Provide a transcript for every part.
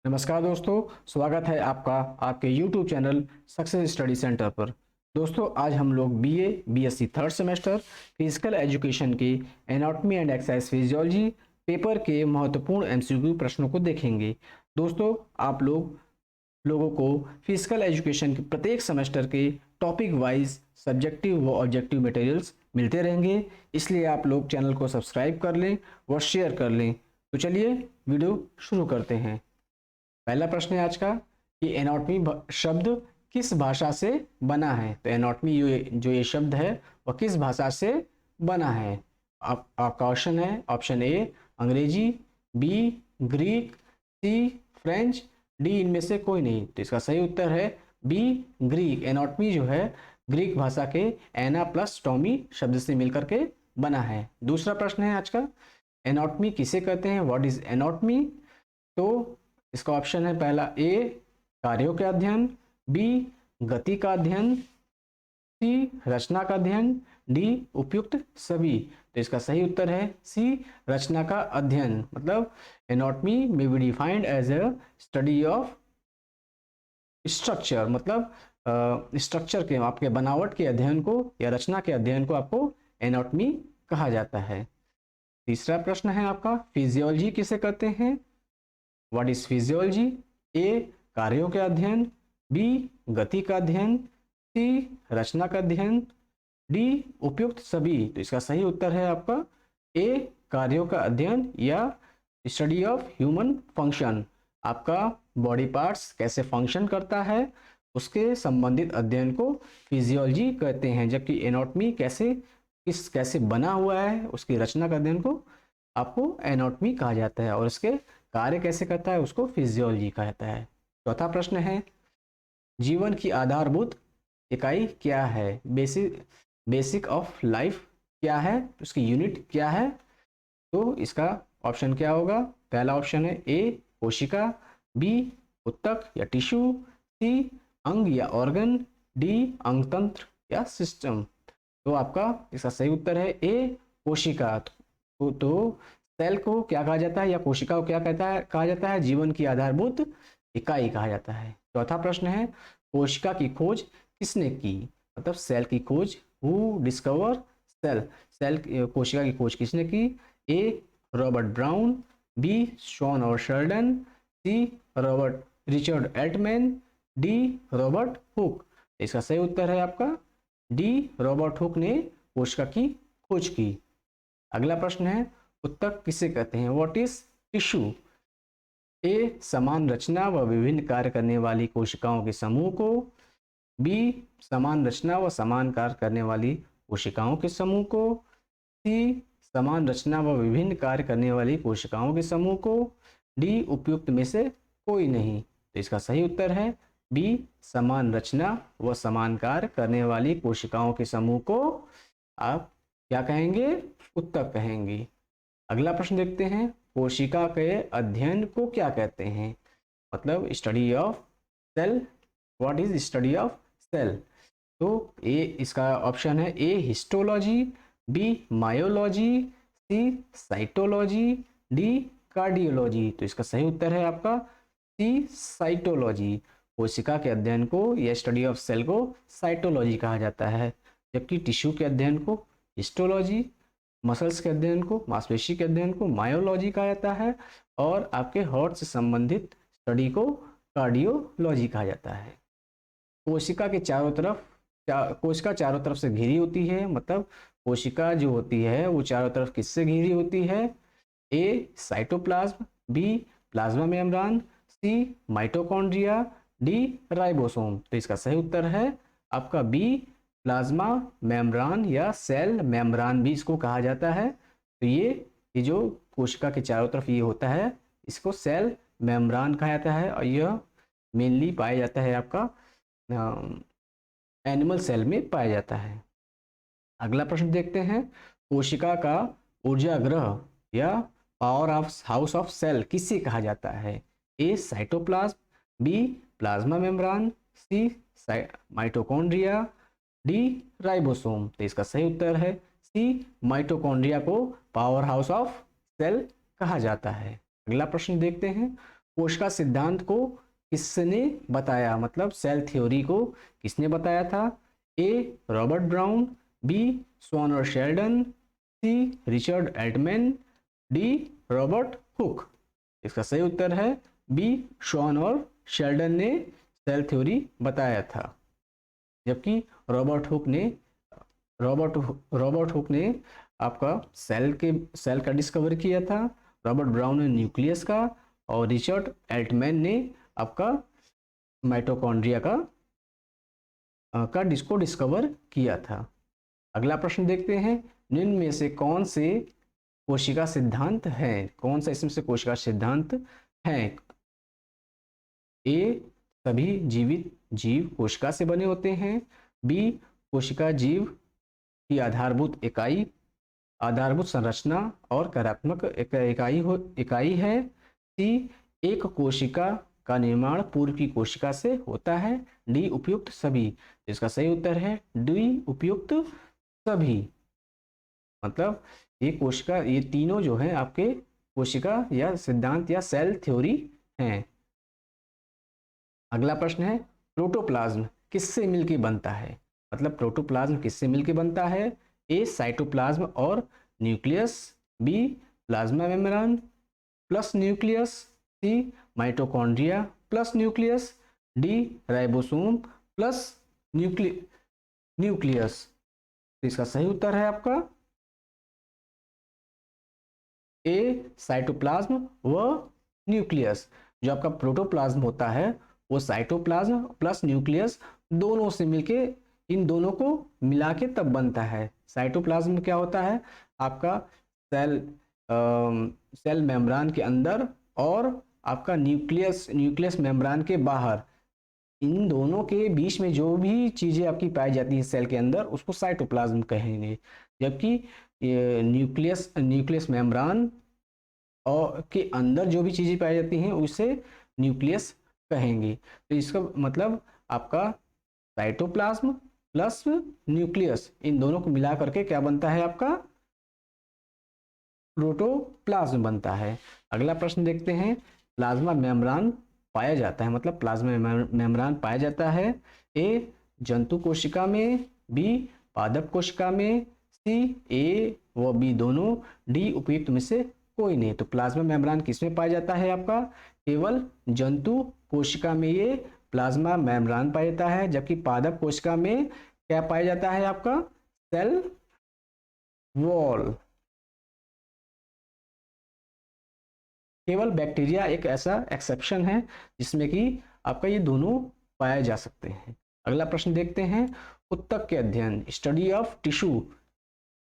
नमस्कार दोस्तों, स्वागत है आपका आपके YouTube channel Success Study Centre पर। दोस्तों, आज हम लोग BA BSc third semester physical education के anatomy and exercise physiology paper के महत्वपूर्ण एमसीक्यू प्रश्नों को देखेंगे। दोस्तों, आप लोगों को फिजिकल एजुकेशन के प्रत्येक सेमेस्टर के टॉपिक वाइज सब्जेक्टिव व ऑब्जेक्टिव मटेरियल्स मिलते रहेंगे, इसलिए आप लोग चैनल को सब्सक्राइब कर लें व शेयर कर लें। तो चलिए वीडियो शुरू करते हैं। पहला प्रश्न है आज का कि एनाटॉमी शब्द किस भाषा से बना है। तो एनाटॉमी जो ये शब्द है वह किस भाषा से बना है। आपका ऑप्शन है ऑप्शन ए अंग्रेजी, बी ग्रीक, सी फ्रेंच, डी इनमें से कोई नहीं। तो इसका सही उत्तर है बी ग्रीक। एनाटॉमी जो है ग्रीक भाषा के एना प्लस टॉमी शब्द से मिलकर के बना है। दूसरा प्रश्न है आज का, एनाटॉमी किसे कहते हैं, व्हाट इज एनाटॉमी। तो इसका ऑप्शन है पहला ए कार्यों का अध्ययन, बी गति का अध्ययन, सी रचना का अध्ययन, डी उपयुक्त सभी। तो इसका सही उत्तर है सी रचना का अध्ययन। मतलब anatomy may be defined as a study of structure, मतलब स्ट्रक्चर के आपके बनावट के अध्ययन को या रचना के अध्ययन को आपको एनाटॉमी कहा जाता है। तीसरा प्रश्न है आपका, फिजियोलॉजी किसे कहते हैं, व्हाट इज फिजियोलॉजी। ए कार्यों के अध्ययन, बी गति का अध्ययन, सी रचना का अध्ययन, डी उपयुक्त सभी। तो इसका सही उत्तर है आपका ए कार्यों का अध्ययन या स्टडी ऑफ ह्यूमन फंक्शन। आपका बॉडी पार्ट्स कैसे फंक्शन करता है उसके संबंधित अध्ययन को फिजियोलॉजी कहते हैं, जबकि एनाटॉमी कैसे बना हुआ है उसकी रचना का अध्ययन को आपको एनाटॉमी कहा जाता है, और इसके कार्य कैसे करता है उसको फिजियोलॉजी कहता है। चौथा प्रश्न है, जीवन की आधारभूत इकाई क्या है, बेसिक ऑफ लाइफ क्या है, उसकी यूनिट क्या है। तो इसका ऑप्शन क्या होगा, पहला ऑप्शन है ए कोशिका, बी उत्तक या टिश्यू, सी अंग या ऑर्गन, डी अंगतंत्र या सिस्टम। तो आपका इसका सही उत्तर है ए कोशिका। तो सेल को क्या कहा जाता है या कोशिका को क्या कहा जाता है, जीवन की आधारभूत इकाई कहा जाता है। चौथा प्रश्न है, कोशिका की खोज किसने की, मतलब सेल की खोज, हु डिस्कवर सेल कोशिका की खोज किसने की। A Robert Brown, B Schwann और Schleiden, C Richard Altmann, D Robert Hooke. इसका सही उत्तर है आपका डी रॉबर्ट हुक ने कोशिका की खोज की। अगला प्रश्न है, उत्तक किसे कहते हैं, व्हाट इज टिश्यू। ए समान रचना व विभिन्न कार्य करने वाली कोशिकाओं के समूह को, बी समान रचना व समान कार्य करने वाली कोशिकाओं के समूह को, सी समान रचना व विभिन्न कार्य करने वाली कोशिकाओं के समूह को, डी उपयुक्त में से कोई नहीं। तो इसका सही उत्तर है बी समान रचना व समान कार्य करने वाली कोशिकाओं के समूह को आप क्या कहेंगे, उत्तक कहेंगे। अगला प्रश्न देखते हैं, कोशिका के अध्ययन को क्या कहते हैं, मतलब study of cell, what is study of cell. तो ए इसका ऑप्शन है A histology, B myology, C cytology, D cardiology. तो इसका सही उत्तर है आपका सी साइटोलॉजी। कोशिका के अध्ययन को या स्टडी ऑफ सेल को साइटोलॉजी कहा जाता है, जबकि टिश्यू के अध्ययन को हिस्टोलॉजी, मसल्स के अध्ययन को, मांसपेशी के अध्ययन को मायोलॉजी कहा जाता है, और आपके हार्ट से संबंधित स्टडी को कार्डियोलॉजी कहा जाता है। कोशिका चारों तरफ से घिरी होती है, मतलब कोशिका जो होती है वो चारों तरफ किससे घिरी होती है। A cytoplasm, B plasma membrane, C mitochondria, D ribosome. तो इसका सही उत्तर है आपका बी प्लाज्मा मेम्ब्रेन या सेल मेम्ब्रेन भी इसको कहा जाता है। तो ये जो कोशिका के चारों तरफ ये होता है इसको सेल मेम्ब्रेन कहा जाता है, और यह मेनली पाया जाता है आपका एनिमल सेल में पाया जाता है। अगला प्रश्न देखते हैं, कोशिका का ऊर्जा ग्रह या पावर हाउस ऑफ सेल किसे कहा जाता है। A cytoplasm, B plasma membrane, C mitochondria, D ribosome. तो इसका सही उत्तर है सी माइटोकॉन्ड्रिया को पावर हाउस ऑफ सेल कहा जाता है। अगला प्रश्न देखते हैं, कोशिका सिद्धांत को किसने बताया, मतलब सेल थ्योरी को किसने बताया था? A Robert Brown, B Schwann और Schleiden, C Richard Altmann, D Robert Hooke. इसका सही उत्तर है बी स्वॉन और शेल्डन ने सेल थ्योरी बताया था, जबकि रॉबर्ट हुक ने आपका सेल का डिस्कवर किया था, रॉबर्ट ब्राउन ने न्यूक्लियस का, और रिचर्ड एल्टमैन ने आपका माइटोकॉन्ड्रिया का डिस्कवर किया था। अगला प्रश्न देखते हैं, निम्न में से कौन से कोशिका सिद्धांत है? कौन सा इसमें से कोशिका सिद्धांत है? ए सभी जीवित जीव कोशिका से बने होते हैं, बी कोशिका जीव की आधारभूत संरचना और कार्यात्मक इकाई है, सी एक कोशिका का निर्माण पूर्व की कोशिका से होता है, डी उपयुक्त सभी। इसका सही उत्तर है डी उपयुक्त सभी। मतलब ये तीनों जो है आपके कोशिका या सिद्धांत या सेल थ्योरी हैं। अगला प्रश्न है, प्रोटोप्लाज्म किससे मिलकर बनता है? मतलब प्रोटोप्लाज्म किससे मिलकर बनता है? ए साइटोप्लाज्म और nucleus, B plasma membrane plus nucleus, C mitochondria plus nucleus, D ribosome plus nucleus. तो इसका सही उत्तर है आपका ए साइटोप्लाज्म व न्यूक्लियस। जो आपका प्रोटोप्लाज्म होता है वो साइटोप्लाज्म प्लस न्यूक्लियस दोनों से मिलके, इन दोनों को मिला के तब बनता है। साइटोप्लाज्म क्या होता है? आपका सेल मेम्ब्रेन के अंदर और आपका न्यूक्लियस मेम्ब्रेन के बाहर, इन दोनों के बीच में जो भी चीजें आपकी पाई जाती है सेल के अंदर उसको साइटोप्लाज्म कहेंगे, जबकि न्यूक्लियस मेम्ब्रेन और के अंदर जो भी चीजें पाई जाती हैं उसे न्यूक्लियस कहेंगे। तो इसका मतलब आपका साइटोप्लाज्म प्लस न्यूक्लियस, इन दोनों को मिला करके क्या बनता है? आपका प्रोटोप्लाज्म बनता है। अगला प्रश्न देखते हैं, प्लाज्मा मेम्ब्रेन पाया जाता है, मतलब प्लाज्मा मेम्ब्रेन पाया जाता है ए जंतु कोशिका में, बी पादप कोशिका में, सी ए व बी दोनों, डी उपयुक्त में से कोई नहीं। तो प्लाज्मा मेम्ब्रेन किसमें पाया जाता है? आपका केवल जंतु कोशिका में ये प्लाज्मा मेम्ब्रेन पाया जाता है, जबकि पादप कोशिका में क्या पाया जाता है? आपका सेल वॉल। केवल बैक्टीरिया एक ऐसा एक्सेप्शन है जिसमें कि आपका ये दोनों पाए जा सकते हैं। अगला प्रश्न देखते हैं, उत्तक के अध्ययन स्टडी ऑफ टिश्यू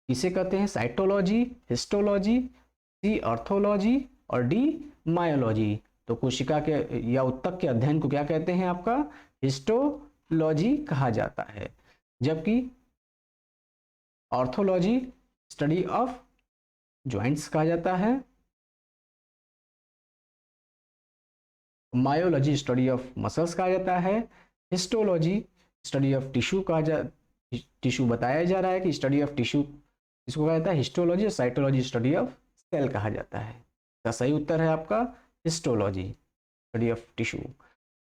किसे कहते हैं? साइटोलॉजी, हिस्टोलॉजी, सी ऑर्थोलॉजी और डी मायोलॉजी। तो कोशिका के या उत्तक के अध्ययन को क्या कहते हैं? आपका हिस्टोलॉजी कहा जाता है, जबकि ऑर्थोलॉजी स्टडी ऑफ जॉइंट्स कहा जाता है, मायोलॉजी स्टडी ऑफ मसल्स कहा जाता है, हिस्टोलॉजी स्टडी ऑफ टिश्यू बताया जा रहा है कि स्टडी ऑफ टिश्यू इसको कहा जाता है हिस्टोलॉजी, और साइटोलॉजी स्टडी ऑफ सेल कहा जाता है। इसका सही उत्तर है आपका हिस्टोलॉजी स्टडी ऑफ टिश्यू।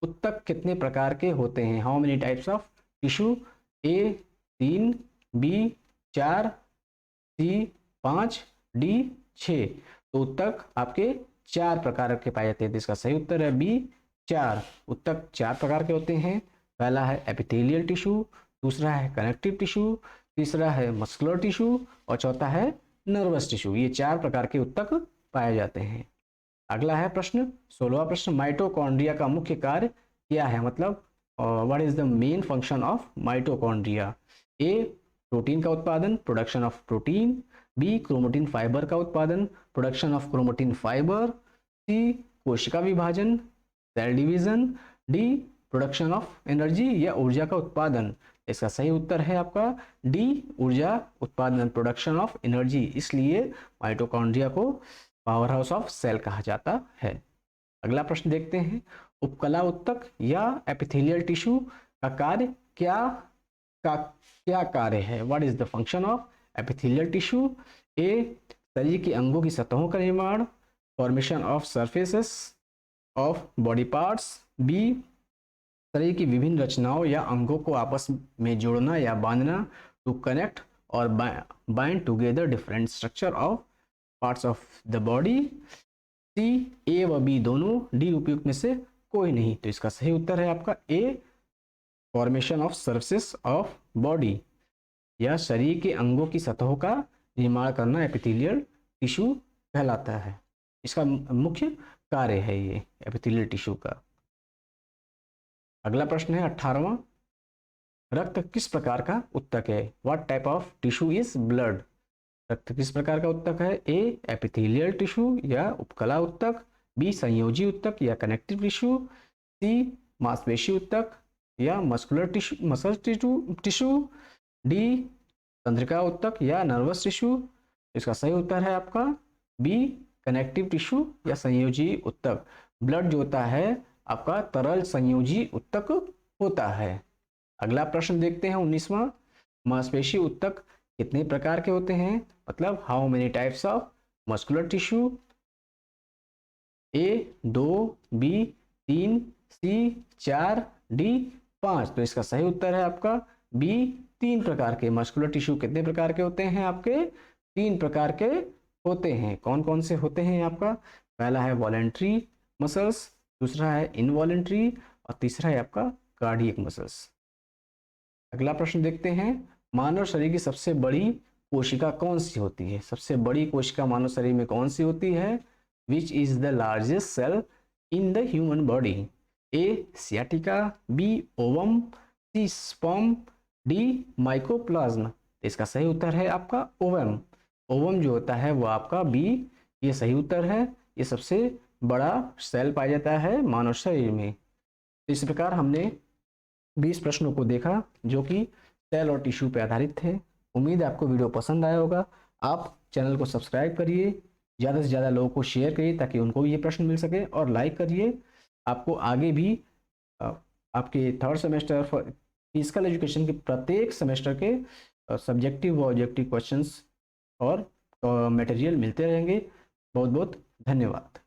उत्तक कितने प्रकार के होते हैं? How many types of tissue? A 3, B 4, C 5, D 6। तो उत्तक आपके 4 प्रकार के पाए जाते हैं। इसका सही उत्तर है बी 4। उत्तक 4 प्रकार के होते हैं। पहला है एपिथेलियल टिश्यू, दूसरा है कनेक्टिव टिश्यू, तीसरा है मस्कुलर टिश्यू और चौथा है नर्वस टिश्यू। ये 4 प्रकार के उत्तक पाए जाते हैं। अगला है प्रश्न 16वां प्रश्न, माइटोकॉन्ड्रिया का मुख्य कार्य क्या है? मतलब what is the main function of mitochondria? A protein का उत्पादन, production of protein, B chromatin fiber का उत्पादन, production of chromatin fiber, C कोशिका विभाजन, cell division, D production of energy या ऊर्जा का उत्पादन। इसका सही उत्तर है आपका डी ऊर्जा उत्पादन, प्रोडक्शन ऑफ एनर्जी। इसलिए माइटोकॉन्ड्रिया को पावर हाउस ऑफ सेल कहा जाता है। अगला प्रश्न देखते हैं, उपकला उत्तक या एपिथेलियल टिश्यू का कार्य क्या कार्य है? What is the function of epithelial tissue? A शरीर के अंगों की सतहों का निर्माण, formation of surfaces of body parts, B शरीर की विभिन्न रचनाओं या अंगों को आपस में जोड़ना या बांधना, टू कनेक्ट और bind together different structure of parts of the body. C A व बी दोनों, डी उपयुक्त में से कोई नहीं। तो इसका सही उत्तर है आपका A, formation of surface of body, या शरीर के अंगों की सतहों का निर्माण करना एपिथेलियल टिश्यू कहलाता है। इसका मुख्य कार्य है ये एपिथेलियल टिश्यू का। अगला प्रश्न है 18वां, रक्त किस प्रकार का उत्तक है? What type of tissue is blood? रक्त किस प्रकार का उत्तक है? ए एपिथेलियल टिश्यू या उपकला उत्तक, बी संयोजी उत्तक या कनेक्टिव टिश्यू, सी मांसपेशी उत्तक या muscular tissue muscle tissue, D तंत्रिका उत्तक या नर्वस टिश्यू। इसका सही उत्तर है आपका बी कनेक्टिव टिश्यू या संयोजी उत्तक। ब्लड जो होता है आपका तरल संयोजी उत्तक होता है। अगला प्रश्न देखते हैं 19वां, मांसपेशी उत्तक कितने प्रकार के होते हैं? मतलब how many types of muscular tissue? A 2, B 3, C 4, D 5। तो इसका सही उत्तर है आपका बी 3 प्रकार के। मस्कुलर टिश्यू कितने प्रकार के होते हैं आपके? 3 प्रकार के होते हैं। कौन कौन से होते हैं आपका? पहला है वॉलेंट्री मसल्स, दूसरा है इनवॉलेंट्री और तीसरा है आपका कार्डियक मसल्स। अगला प्रश्न देखते हैं, मानव शरीर की सबसे बड़ी कोशिका कौन सी होती है? सबसे बड़ी कोशिका मानव शरीर में कौन सी होती है? Which is the largest cell in the human body? A sciatica, B ovum, C sperm, D mycoplasm. इसका सही उत्तर है आपका ओवम। ओवम जो होता है वो आपका बी, ये सही उत्तर है। ये सबसे बड़ा सेल पाया जाता है मानव शरीर में। इस प्रकार हमने 20 प्रश्नों को देखा जो कि सेल और टिश्यू पर आधारित थे। उम्मीद है आपको वीडियो पसंद आया होगा। आप चैनल को सब्सक्राइब करिए, ज़्यादा से ज़्यादा लोगों को शेयर करिए ताकि उनको भी ये प्रश्न मिल सके, और लाइक करिए। आपको आगे भी आपके 3rd सेमेस्टर फिजिकल एजुकेशन के प्रत्येक सेमेस्टर के सब्जेक्टिव व ऑब्जेक्टिव क्वेश्चंस और मटेरियल मिलते रहेंगे। बहुत बहुत धन्यवाद।